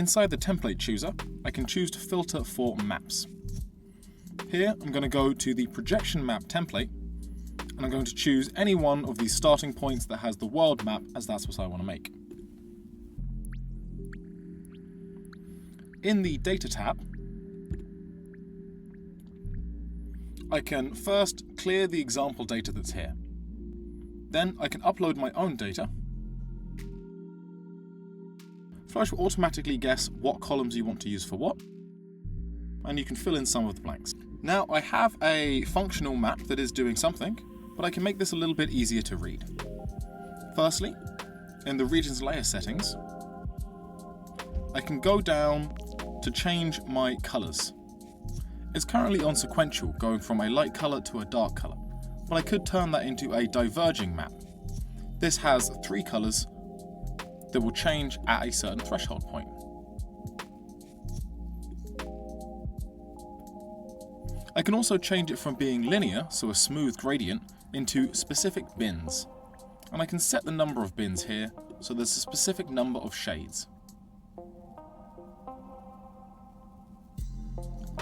Inside the template chooser, I can choose to filter for maps. Here, I'm going to go to the projection map template, and I'm going to choose any one of these starting points that has the world map, as that's what I want to make. In the Data tab, I can first clear the example data that's here. Then I can upload my own data. Flourish will automatically guess what columns you want to use for what, and you can fill in some of the blanks. Now I have a functional map that is doing something, but I can make this a little bit easier to read. Firstly, in the regions layer settings, I can go down to change my colors. It's currently on sequential, going from a light color to a dark color, but I could turn that into a diverging map. This has 3 colors that will change at a certain threshold point. I can also change it from being linear, so a smooth gradient, into specific bins. And I can set the number of bins here, so there's a specific number of shades.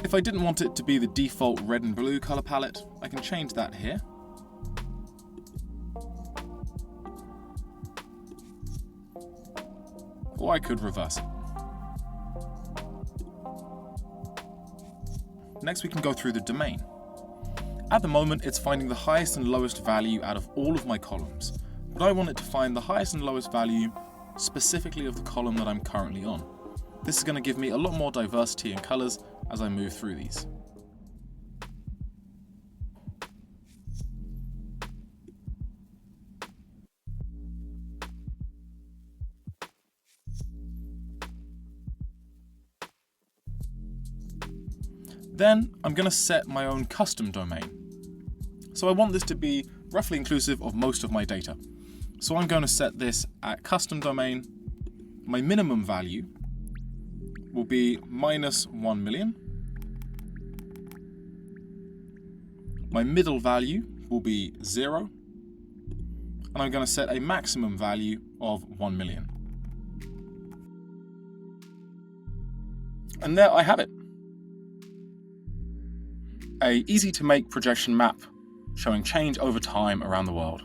If I didn't want it to be the default red and blue color palette, I can change that here. Or I could reverse it. Next we can go through the domain. At the moment it's finding the highest and lowest value out of all of my columns, but I want it to find the highest and lowest value specifically of the column that I'm currently on. This is going to give me a lot more diversity in colors as I move through these. Then I'm going to set my own custom domain. So I want this to be roughly inclusive of most of my data. So I'm going to set this at custom domain. My minimum value will be -1 million. My middle value will be 0. And I'm going to set a maximum value of 1 million. And there I have it. A easy to make projection map showing change over time around the world.